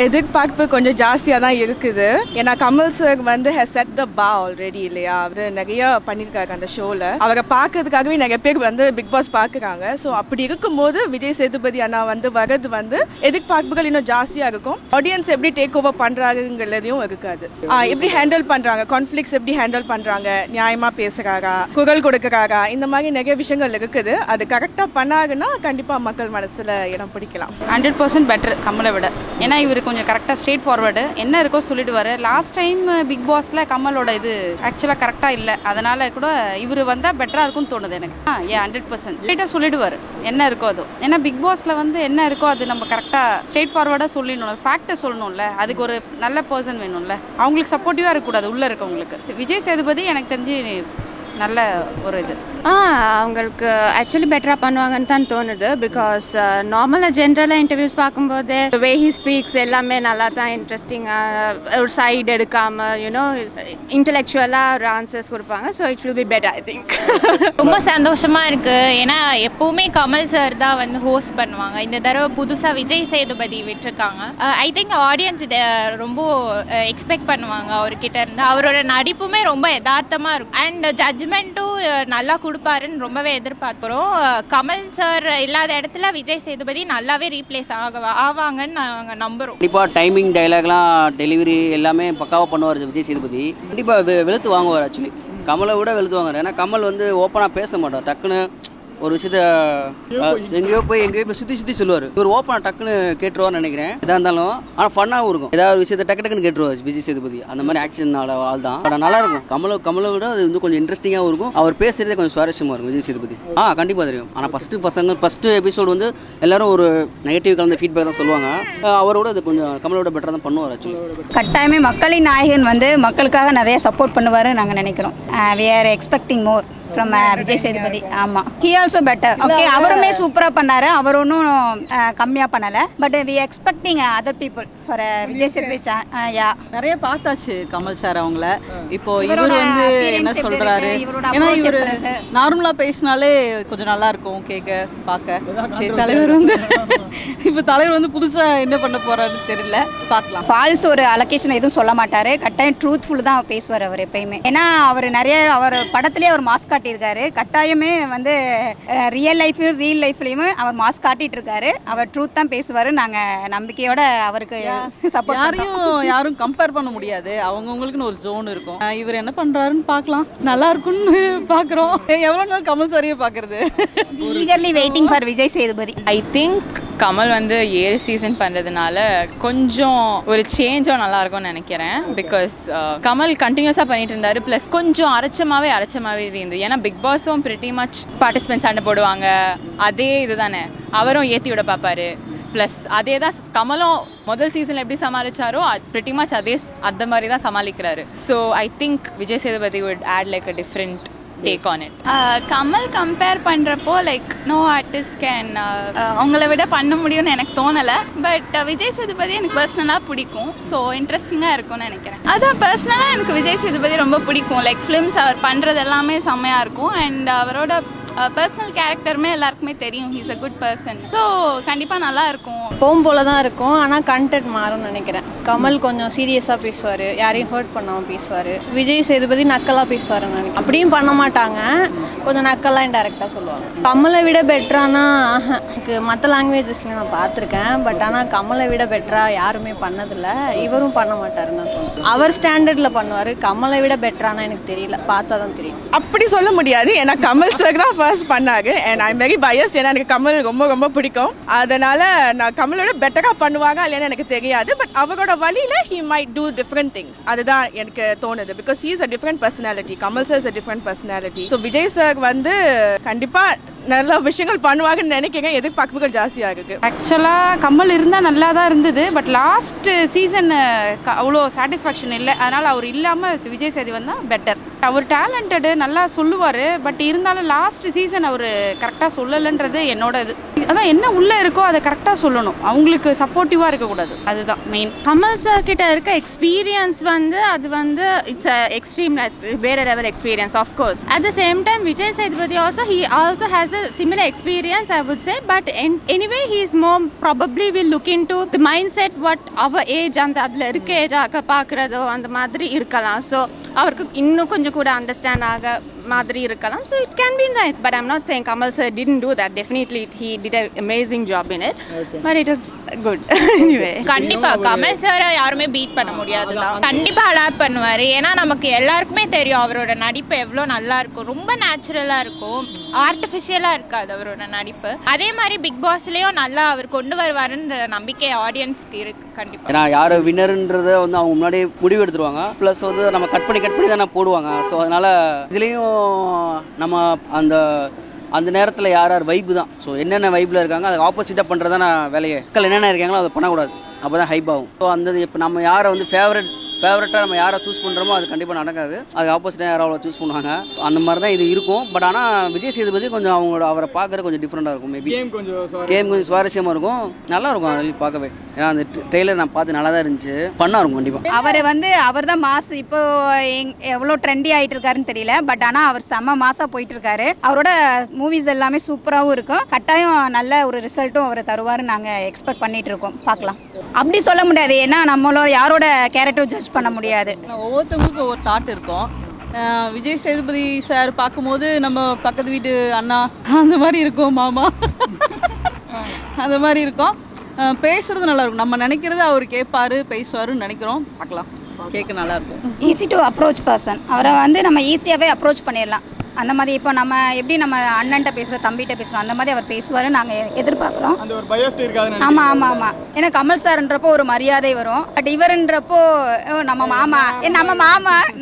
எதிர்பார்ப்பு கொஞ்சம் ஜாஸ்தியாக தான் இருக்குது. ஏன்னா கமல் சார் வந்து has set the bar already இல்லையா. அது நிறைய பண்ணியிருக்காரு அந்த ஷோவில். அவரை பார்க்கறதுக்காகவே நிறைய பேர் வந்து பிக் பாஸ் பார்க்குறாங்க. ஸோ அப்படி இருக்கும்போது விஜய் சேதுபதி அண்ணா வந்து வர்றது வந்து எதிர்பார்ப்புகள் இன்னும் ஜாஸ்தியாக இருக்கும். ஆடியன்ஸ் எப்படி டேக் ஓவர் பண்ணுறாங்கிறதையும் இருக்காது. எப்படி ஹேண்டில் பண்ணுறாங்க, கான்ஃப்ளிக்ஸ் எப்படி ஹேண்டில் பண்ணுறாங்க, நியாயமாக பேசுகிறாரா, குரல் கொடுக்குறாரா, இந்த மாதிரி நிறைய விஷயங்கள் இருக்குது. அது கரெக்டாக பண்ணாங்கன்னா கண்டிப்பாக மக்கள் மனசில் இடம் பிடிக்கலாம். 100% பெட்டர் கமலை விட. ஏன்னா இவர் கொஞ்சம் கரெக்டாக ஸ்ட்ரெயிட் ஃபார்வர்டு, என்ன இருக்கோ சொல்லிடுவார். லாஸ்ட் டைம் பிக் பாஸில் கமலோட இது ஆக்சுவலாக கரெக்டாக இல்லை. அதனால் கூட இவர் வந்தால் பெட்டராக இருக்கும்னு தோணுது எனக்கு. 100% ஸ்ட்ரெயிட்டாக சொல்லிடுவார் என்ன இருக்கோ அது. ஏன்னா பிக் பாஸில் வந்து என்ன இருக்கோ அது நம்ம கரெக்டாக ஸ்ட்ரெயிட் ஃபார்வர்டாக சொல்லிடணும். ஃபேக்டை சொல்லணும்ல, அதுக்கு ஒரு நல்ல பர்சன் வேணும்ல. அவங்களுக்கு சப்போர்ட்டிவாக இருக்கக்கூடாது உள்ளே இருக்கவங்களுக்கு. விஜய் சேதுபதி எனக்கு தெரிஞ்சு நல்ல ஒரு இது அவங்களுக்கு ஆக்சுவலி பெட்டராக பண்ணுவாங்கன்னு தான் தோணுது. பிகாஸ் நார்மலாக ஜென்ரலாக இன்டர்வியூஸ் பார்க்கும்போது வே ஹி ஸ்பீக்ஸ் எல்லாமே நல்லா தான் இன்ட்ரெஸ்டிங்காக ஒரு சைடு எடுக்காமல் யூனோ இன்டெலெக்சுவலாக ஒரு ஆன்சர்ஸ் கொடுப்பாங்க. So it will be better I think. ரொம்ப சந்தோஷமாக இருக்குது. ஏன்னா எப்போவுமே கமல் சார் தான் வந்து ஹோஸ்ட் பண்ணுவாங்க. இந்த தடவை புதுசாக விஜய் சேதுபதி விட்டுருக்காங்க. ஐ திங்க் ஆடியன்ஸ் இதை ரொம்ப எக்ஸ்பெக்ட் பண்ணுவாங்க அவர்கிட்ட இருந்து. அவரோட நடிப்புமே ரொம்ப யதார்த்தமாக இருக்கும். அண்ட் ஜட்ஜ்மெண்ட்டும் நல்லா கொடுப்பாருன்னு ரொம்பவே எதிர்பார்க்குறோம். கமல் சார் இல்லாத இடத்துல விஜய் சேதுபதி நல்லாவே ரீப்ளேஸ் ஆவாங்கன்னு நாங்கள் நம்புகிறோம். கண்டிப்பாக டைமிங் டைலாக்லாம் டெலிவரி எல்லாமே பக்காவாக பண்ணுவார் விஜய் சேதுபதி. கண்டிப்பாக வெளுத்து வாங்குவார். ஆக்சுவலி கமலை விட வெளுத்து வாங்குவார். ஏன்னா கமல் வந்து ஓப்பனாக பேச மாட்டார். டக்குன்னு ஒரு விஷயத்த எங்கேயோ போய் சுற்றி சொல்லுவார். ஒரு ஓப்பனாக டக்குன்னு கேட்டுருவார்னு நினைக்கிறேன். எதாக இருந்தாலும் ஆனால் ஃபன்னாகவும் இருக்கும். ஏதாவது ஒரு விஷயத்த டக்குன்னு கேட்டுருவார் விஜய் சேதுபதி. அந்த மாதிரி ஆக்ஷன் ஆள் தான். பட் நல்லா இருக்கும். கமலை விட அது வந்து கொஞ்சம் இன்ட்ரெஸ்டிங்காகவும் இருக்கும். அவர் பேசுறதே கொஞ்சம் சுவாரஸ்யமாக இருக்கும் விஜய் சேதுபதி. கண்டிப்பாக தெரியும். ஆனால் ஃபஸ்ட்டு எபிசோடு வந்து எல்லாரும் ஒரு நெகட்டிவ் கலந்த ஃபீட்பேக் தான் சொல்லுவாங்க. அவரோட அது கொஞ்சம் கமலோட பெட்டராக தான் பண்ணுவார். ஆக்சுவலி கட்டாயமே மக்களின் நாயகன் வந்து மக்களுக்காக நிறைய சப்போர்ட் பண்ணுவார் நாங்கள் நினைக்கிறோம். we are expecting more from Vijay Sethupathi. ஆமாம், he also better. ஓகே, அவருமே சூப்பராக பண்ணார். அவர் ஒன்றும் கம்மியாக பண்ணலை. But we expecting other people for Vijay Sethupathi. நிறைய பார்த்தாச்சு கமல் சார் அவங்கள. இப்போ இவர் வந்து என்ன சொல்றாரு, ஏன்னா இவர் நார்மலா பேசினாலே கொஞ்சம் நல்லா இருக்கும் கேட்க பார்க்க. சரி, தலைவர் வந்து இப்போ தலைவர் வந்து புதுசா என்ன பண்ண போறாருன்னு தெரியல, பார்க்கலாம். ஃபால்ஸ் ஒரு அலோகேஷன் எதுவும் சொல்ல மாட்டாரு. கட்டாயம் ட்ரூத்ஃபுல் தான் பேசுவார் அவர் எப்பயுமே. ஏன்னா அவர் நிறைய அவர் படத்துலேயே அவர் மாஸ்க் காட்டியிருக்காரு. கட்டாயமே வந்து ரியல் லைஃப்லயுமே அவர் மாஸ்க் காட்டிட்டு இருக்காரு. அவர் ட்ரூத் தான் பேசுவாரு. நாங்க நம்பிக்கையோட அவருக்கு சப்போர்ட். யாரும் கம்பேர் பண்ண முடியாது. அவங்கவுங்களுக்குன்னு ஒரு ஜோன் இருக்கும். இவர் என்ன பண்றாருன்னு பார்க்கலாம். நல்லா இருக்கும்னு பாக்குறோம். எவ்வளவு நாள் கமல் சாரியே பாக்குறது. Eagerly waiting for Vijay Sethupathi. I think Kamal வந்து 7 சீசன் பண்ணுறதுனால கொஞ்சம் ஒரு சேஞ்சும் நல்லா இருக்கும்னு நினைக்கிறேன். பிகாஸ் கமல் கண்டினியூஸாக பண்ணிட்டு இருந்தாரு. ப்ளஸ் கொஞ்சம் அரைச்சமாகவே இருந்தது. ஏன்னா பிக் பாஸும் பிரிட்டி மச் பார்ட்டிசிபென்ட்ஸ் சண்டை போடுவாங்க. அதே இதுதானே அவரும் ஏற்றி விட பார்ப்பாரு. ப்ளஸ் அதே தான் கமலும் முதல் சீசனில் எப்படி சமாளிச்சாரோ பிரிட்டி மச் அந்த மாதிரி தான் சமாளிக்கிறாரு. So I think Vijay Sethupathi would add like a different take on it. Kamal compare பண்ணுறப்போ லைக் நோ ஆர்டிஸ்ட் கேன் அவங்கள விட பண்ண முடியும்னு எனக்கு தோணலை. பட் விஜய் சேதுபதி எனக்கு பர்சனலாக பிடிக்கும். ஸோ இன்ட்ரெஸ்டிங்காக இருக்கும்னு நினைக்கிறேன். அதான் பர்சனலாக எனக்கு விஜய் சேதுபதி ரொம்ப பிடிக்கும். லைக் ஃபிலிம்ஸ் அவர் பண்ணுறது எல்லாமே செம்மையாக இருக்கும். அண்ட் அவரோட பர்சனல் கேரக்டருமே எல்லாருக்குமே தெரியும். He's a good person. So கண்டிப்பாக நல்லா இருக்கும். போகும் போல தான் இருக்கும். ஆனால் கண்டென்ட் மாறும்னு நினைக்கிறேன். கமல் கொஞ்சம் சீரியஸாக பேசுவார், யாரையும் ஹர்ட் பண்ணாமல் பேசுவார். விஜய் சேதுபதி நக்கலாக பேசுவாருன்னு நினைக்கிறேன். அப்படியும் பண்ண மாட்டாங்க, கொஞ்சம் நக்கலாக இன்டெரக்டாக சொல்லுவாங்க. கமலை விட பெட்டரானா எனக்கு மற்ற லாங்குவேஜஸ்லையும் நான் பார்த்துருக்கேன். பட் ஆனால் கமலை விட பெட்டராக யாருமே பண்ணதில்லை. இவரும் பண்ண மாட்டாருன்னு தான் தோணும். அவர் ஸ்டாண்டர்டில் பண்ணுவார். கமலை விட பெட்டரானா எனக்கு தெரியல, பார்த்தா தான் தெரியும். அப்படி சொல்ல முடியாது. ஏன்னா கமல் சார் தான் ஃபர்ஸ்ட் பண்ணாங்க. And I am very bias. ஏன்னா எனக்கு கமல் ரொம்ப ரொம்ப பிடிக்கும். அதனால நான் கமலோட பெட்டராக பண்ணுவாங்க இல்லைன்னு எனக்கு தெரியாது. பட் அவரோட வழியில he might do different things. அதுதான் எனக்கு தோணுது. Because he is a different personality. Kamal sir is a different personality. So Vijay sir வந்து கண்டிப்பா நல்ல விஷயங்கள் பண்ணுவாங்கன்னு நினைக்கிறேன். எதிர்பார்ப்புகள் ஜாஸ்தியாக இருக்கு. ஆக்சுவலாக கமல் இருந்தால் நல்லா தான் இருந்தது. பட் லாஸ்ட் சீசன் அவ்வளோ சாட்டிஸ்ஃபேக்ஷன் இல்லை. அதனால் அவர் இல்லாமல் விஜய் சேதுபதி வந்தால் பெட்டர். அவர் டேலண்டடு, நல்லா சொல்லுவார். பட் இருந்தாலும் லாஸ்ட் சீசன் அவர் கரெக்டாக சொல்லலைன்றது என்னோட இது. அதான் என்ன உள்ளே இருக்கோ அதை கரெக்டாக சொல்லணும். அவங்களுக்கு சப்போர்ட்டிவாக இருக்கக்கூடாது. அதுதான் மெயின். கமல் சார் கிட்ட இருக்க எக்ஸ்பீரியன்ஸ் வந்து அது வந்து இட்ஸ் எக்ஸ்ட்ரீம் வேற level experience of course. At the same time Vijay Sethupathi also has a similar experience, I would say. But anyway, he is more probably will look into the mindset what our age and adla irukka age aka paakrado and madri irkalam. So avarku innu konjam kuda understand aga madri irkalam. So it can be nice, but I'm not saying Kamal sir didn't do that. Definitely he did an amazing job in it. Okay. But it was good. Anyway, கண்டிப்பா Kamal sir யாருமே beat பண்ண முடியாதுதான். கண்டிப்பா adapt பண்ணுவாரு. ஏன்னா நமக்கு எல்லாருக்குமே தெரியும் அவரோட நடிப்பு எவ்வளோ நல்லா இருக்கும். ரொம்ப நேச்சுரலா இருக்கும், ஆர்டிஃபிஷியலா இருக்காது அவரோட நடிப்பு. அதே மாதிரி பிக் பாஸ்லயும் நல்லா அவர் கொண்டு வருவாருன்ற நம்பிக்கை ஆடியன்ஸ்க்கு இருக்கு கண்டிப்பா. ஏன்னா யார் வின்னருன்றதை வந்து அவங்க முன்னாடி முடிவு எடுத்துருவாங்க. ப்ளஸ் வந்து நம்ம கட் பண்ணி தானே போடுவாங்க. ஸோ அதனால இதுலேயும் நம்ம அந்த நேரத்தில் யார் வைப்பு தான். ஸோ என்னென்ன வைப்பில் இருக்காங்க அதுக்கு ஆப்போசிட்டாக பண்ணுறதான வேலையை மக்கள் என்னென்ன இருக்காங்களோ அதை பண்ணக்கூடாது. அப்போ தான் ஹைப் ஆகும். ஸோ அந்த இப்போ நம்ம யாரை வந்து ஃபேவரட்டாக நம்ம யாரை சூஸ் பண்ணுறோமோ அது கண்டிப்பாக நடக்காது. அதுக்கு ஆப்போசிட்டாக யாரோ அவ்வளோ சூஸ் பண்ணுவாங்க. அந்த மாதிரி தான் இது இருக்கும். பட் ஆனால் விஜய் சேதுபதி கொஞ்சம் அவரை பார்க்குறது கொஞ்சம் டிஃப்ரெண்ட்டாக இருக்கும். மேபி கேம் கொஞ்சம் சுவாரஸ்யமாக இருக்கும், நல்லா இருக்கும் அது பார்க்கவே. ஏன்னா அந்த ட்ரெய்லர் நான் பார்த்து நல்லா தான் இருந்துச்சு, பண்ணா இருக்கும் கண்டிப்பாக. அவர் தான் மாஸ் இப்போ எவ்வளோ ட்ரெண்டி ஆகிட்டு இருக்காருன்னு தெரியல. பட் ஆனால் அவர் செம்ம மாசாக போயிட்டு இருக்காரு. அவரோட மூவிஸ் எல்லாமே சூப்பராகவும் இருக்கும். கட்டாயம் நல்ல ஒரு ரிசல்ட்டும் அவர் தருவாருன்னு நாங்கள் எக்ஸ்பெக்ட் பண்ணிட்டு இருக்கோம். பார்க்கலாம். அப்படி சொல்ல முடியாது, ஏன்னா நம்மளோட யாரோட கேரக்டர் ஜட்ஜ் பண்ண முடியாது. ஒவ்வொருத்தவங்களுக்கும் ஒவ்வொரு தாட் இருக்கும். விஜய் சேதுபதி சார் பார்க்கும்போது நம்ம பக்கத்து வீட்டு அண்ணா அந்த மாதிரி இருக்கும், மாமா அந்த மாதிரி இருக்கும். பேசுறது நல்லா இருக்கும். நம்ம நினைக்கிறது அவர் கேட்பாரு, பேசுவாருன்னு நினைக்கிறோம். பார்க்கலாம், கேட்க நல்லா இருக்கும். Easy to approach person. அவரை வந்து நம்ம ஈஸியாகவே அப்ரோச் பண்ணிடலாம். அந்த மாதிரி இப்போ நம்ம எப்படி நம்ம அண்ணன்ட்ட பேசுகிறோம், தம்பிகிட்ட பேசுகிறோம், அந்த மாதிரி அவர் பேசுவார் நாங்கள் எதிர்பார்க்குறோம். ஆமாம் ஆமாம் ஆமாம். ஏன்னா கமல் சார்ன்றப்போ ஒரு மரியாதை வரும். பட் இவருன்றப்போ நம்ம மாமா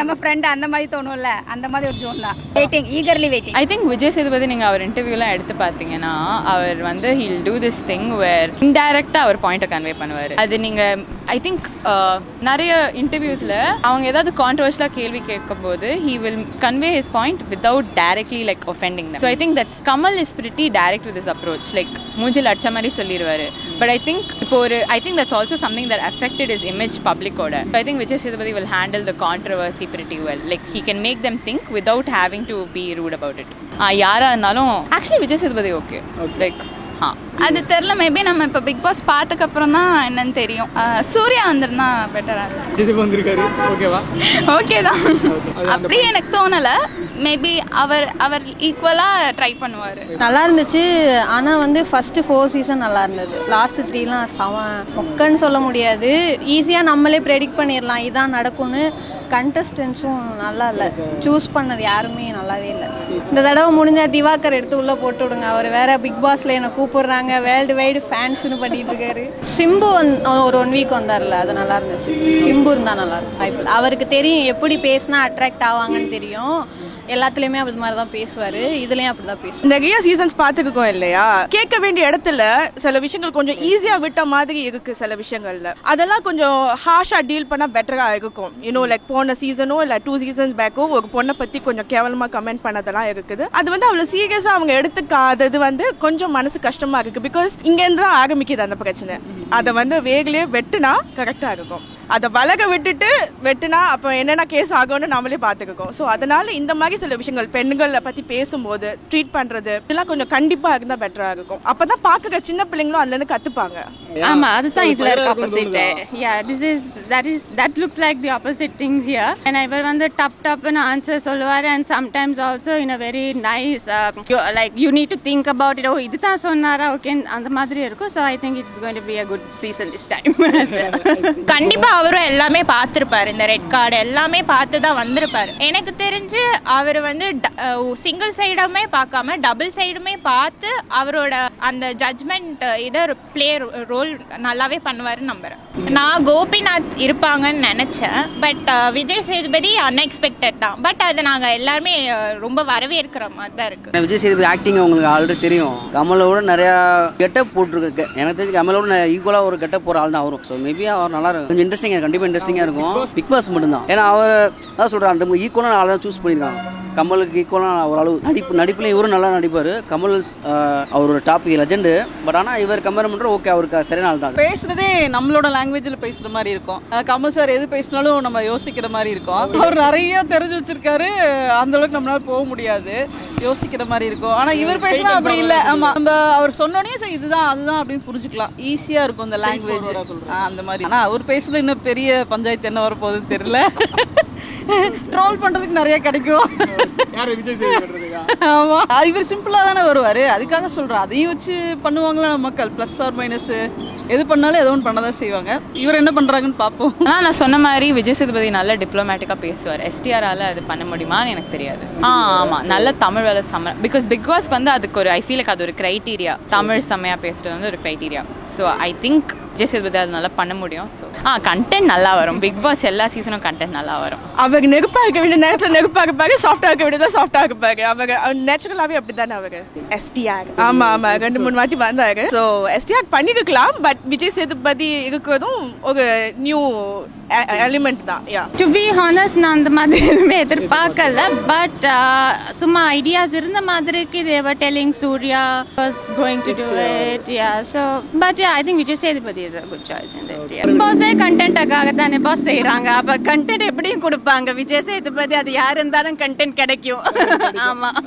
நம்ம ஃப்ரெண்டு அந்த மாதிரி தோணும்ல, அந்த மாதிரி ஒரு ஜோன் தான். Waiting, eagerly waiting. I think Vijay Sethupathi நீங்கள் அவர் இன்டர்வியூலாம் எடுத்து பார்த்தீங்கன்னா அவர் வந்து he'll do this thing where இன்டைரக்டாக அவர் பாயிண்ட்டை கன்வே பண்ணுவார். அது நீங்கள் ஐ திங்க் நிறைய இன்டர்வியூஸில் அவங்க ஏதாவது கான்ட்ரவர்ஷியலாக கேள்வி கேட்கும்போது he will convey his point without directly like offending them. So I think that's Kamal is pretty direct with his approach, like மூஞ்சில் அடிச்ச மாதிரி சொல்லிடுவாரு. But I think that's also something that affected his image public oda. So I think Vijay Sethupathi will handle the controversy pretty well. Like he can make them think without having to be rude about it. யாரா இருந்தாலும் actually Vijay Sethupathi okay. Like அது தெரியல. Maybe நம்ம இப்போ big pass பார்த்ததுக்கு அப்புறம் தான் என்னன்னு தெரியும். சூர்யா வந்திருந்தா பெட்டரா வந்திருக்காரு. ஓகேவா? ஓகே தான். அப்படி எனக்கு தோணல. மேபி அவர் ஈக்குவலா ட்ரை பண்ணுவார். நல்லா இருந்துச்சு. ஆனால் வந்து ஃபர்ஸ்ட் 4 சீசன் நல்லா இருந்தது. லாஸ்ட் 3லாம் மொக்கன்னு சொல்ல முடியாது. ஈஸியாக நம்மளே ப்ரெடிக்ட் பண்ணிடலாம் இதான் நடக்கும்னு. கண்டஸ்டன்ஸும் நல்லா இல்லை, சூஸ் பண்ணது யாருமே நல்லாவே இல்லை. இந்த தடவை முடிஞ்ச திவாகர் எடுத்து உள்ளே போட்டு விடுங்க. அவர் வேற பிக் பாஸ்ல என்னை கூப்பிடுறாங்க, வேர்ல்டு வைடு ஃபேன்ஸ்னு பண்ணிட்டு இருக்காரு. சிம்பு ஒரு 1 வீக் வந்தார்ல, அது நல்லா இருந்துச்சு. சிம்பு இருந்தால் நல்லா இருக்கும். அவருக்கு தெரியும் எப்படி பேசினா அட்ராக்ட் ஆவாங்கன்னு தெரியும். எல்லாத்துலயுமே அப்படி மாதிரி தான் பேசுவாரு, இதுலயும் அப்படிதான் பேசுவாரு. நிறைய சீசன்ஸ் பார்த்துருக்கோம் இல்லையா, கேட்க வேண்டிய இடத்துல சில விஷயங்கள் கொஞ்சம் ஈஸியா விட்ட மாதிரி இருக்கு. சில விஷயங்கள்ல அதெல்லாம் கொஞ்சம் ஹார்ஷா டீல் பண்ணா பெட்டரா இருக்கும். லைக் போன சீசனோ இல்ல 2 சீசன்ஸ் பேக்கோ ஒரு பொண்ணை பத்தி கொஞ்சம் கேவலமா கமெண்ட் பண்ணதெல்லாம் இருக்குது. அது வந்து அவ்வளவு சீரியஸா அவங்க எடுத்துக்காதது வந்து கொஞ்சம் மனசு கஷ்டமா இருக்கு. பிகாஸ் இங்க இருந்து தான் ஆரம்பிக்குது அந்த பிரச்சனை. அதை வந்து வேகலையே வெட்டுனா கரெக்டா இருக்கும். அதை வளக விட்டுட்டு வெட்டுனா அப்போ என்னென்ன கேஸ் ஆகும்னு நம்மளே பார்த்துக்கோம். ஸோ அதனால இந்த மாதிரி சில விஷயங்கள் பெண்களை பற்றி பேசும்போது ட்ரீட் பண்ணுறது இதெல்லாம் கொஞ்சம் கண்டிப்பாக இருந்தால் பெட்டராக இருக்கும். அப்போ தான் பார்க்குற சின்ன பிள்ளைங்களும் அதுலேருந்து கற்றுப்பாங்க. ஆமாம், அதுதான் இதில் இருக்க opposite. that looks like the opposite thing here. And இவர் வந்து டப்னு ஆன்சர் சொல்லுவார். And sometimes also in a very nice like you need to think about it. இது தான் சொன்னாரா ஓகே அந்த மாதிரி இருக்கும். So I think it's going to be a good season this time. கண்டிப்பா அவரும் எல்லாமே பார்த்துருப்பாரு. இந்த ரெட் கார்டு எல்லாமே பார்த்து தான் வந்திருப்பாரு. எனக்கு தெரிஞ்சு அவர் வந்து சிங்கிள் சைடுமே பார்க்காம டபுள் சைடுமே பார்த்து அவரோட அந்த ஜட்ஜ்மெண்ட் இதை பிளே ரோல் நல்லாவே பண்ணுவாருன்னு நம்புறேன். நான் கோபிநாத் இருப்பாங்கன்னு நினைச்சேன். பட் விஜய் சேதுபதி அன்எக்ஸ்பெக்டட் தான். பட் அதை நாங்கள் எல்லாருமே ரொம்ப வரவேற்கிற மாதிரி தான் இருக்கு. விஜய் சேதுபதி ஆக்டிங் உங்களுக்கு ஆல்ரெடி தெரியும். கமலோட நிறைய கெட்டப் போட்டுருக்கு. எனக்கு தெரிஞ்சு கமலோட ஈக்குவலாக ஒரு கெட்டப் போகிற ஆள் தான் வரும். ஸோ மேபி அவர் நல்லா இருக்கும். கொஞ்சம் கண்டிப்பாக இன்ட்ரெஸ்டிங்காக இருக்கும். பிக் பாஸ் மட்டும்தான். ஏன்னா அவர் தான் சொல்கிறேன் அந்த ஈக்குவலான ஆள் தான் சூஸ் பண்ணியிருக்காங்க. கமலுக்கு ஈக்குவலாக ஒரு அளவு நடிப்புலையும் இவரும் நல்லா நடிப்பார். கமல் அவரோட டாபிக் லெஜெண்டு. பட் ஆனால் இவர் கம்பேர் பண்ணுற ஓகே அவருக்கு சரியான ஆள் தான். பேசுறதே நம்மளோட லாங்குவேஜில் பேசுகிற மாதிரி இருக்கும். கமல் சார் எது பேசினாலும் நம்ம யோசிக்கிற மாதிரி இருக்கும். அவர் நிறைய தெரிஞ்சு வச்சிருக்காரு, அந்த அளவுக்கு நம்மளால போக முடியாது, யோசிக்கிற மாதிரி இருக்கும். ஆனால் இவர் பேசினா அப்படி இல்லை. ஆமாம், நம்ம அவர் சொன்னோடனே சரி இதுதான் அதுதான் அப்படின்னு புரிஞ்சுக்கலாம், ஈஸியாக இருக்கும் அந்த லாங்குவேஜ் அந்த மாதிரி. ஆனால் அவர் பேசுகிற இன்னும் பெரிய பஞ்சாயத்து என்ன வரப்போகுதுன்னு தெரியல. ட்ரோல் பண்றதுக்கு நிறைய கிடைக்கும். ஆமா, இவர் சிம்பிளா தானே வருவாரு, அதுக்காக சொல்றேன். அதையும் வச்சு பண்ணுவாங்களா மக்கள், பிளஸ் ஆர் மைனஸ் எது பண்ணாலும் ஏதோ ஒன்று பண்ணதான் செய்வாங்க. இவர் என்ன பண்றாங்கன்னு பார்ப்போம். ஆனால் நான் சொன்ன மாதிரி விஜய் சேதுபதி நல்ல டிப்ளமேட்டிக்காக பேசுவார். எஸ்டிஆரால் அது பண்ண முடியுமான்னு எனக்கு தெரியாது. ஆமாம், நல்ல தமிழ் வேலை செம்ம. பிகாஸ் பிக் பாஸ்க்கு வந்து அதுக்கு ஒரு ஐ ஃபீல் அது ஒரு க்ரைட்டீரியா. தமிழ் செம்மையாக பேசுறது வந்து ஒரு criteria. So I think Vijay Sethupathi அது நல்லா பண்ண முடியும். ஸோ கண்டென்ட் நல்லா வரும். பிக் பாஸ் எல்லா சீசனும் கண்டென்ட் நல்லா வரும். அவங்க நெருப்பாக இருக்க வேண்டிய நேரத்தில் நெருப்பாக இருப்பாங்க, சாஃப்டாக இருக்க வேண்டியதான் சாஃப்டாக இருப்பாங்க. அவங்க நேச்சுரலாகவே அப்படி தானே அவங்க. எஸ்டிஆர் ஆமாம் 2-3 வாட்டி வந்தாங்க. ஸோ எஸ்டிஆர் பண்ணிருக்கலாம். பட் விஜய் சேதுபதி இருக்கிறதும் ஒரு நியூ எலிமெண்ட் தான். டு பி ஹானஸ்ட் நான் அந்த மாதிரி எதுவுமே எதிர்பார்க்கல. பட் சும்மா ஐடியாஸ் இருந்த மாதிரிக்கு they were telling Suriya was going to do it. So but I think Vijay Sethupathi is a good choice in that. பாஸே கண்டென்ட்டுக்காக தானே பாஸ் செய்கிறாங்க. அப்போ கண்டென்ட் எப்படியும் கொடுப்பாங்க. விஜய் சேதுபதி அது யார் இருந்தாலும் கண்டென்ட் கிடைக்கும். ஆமாம்.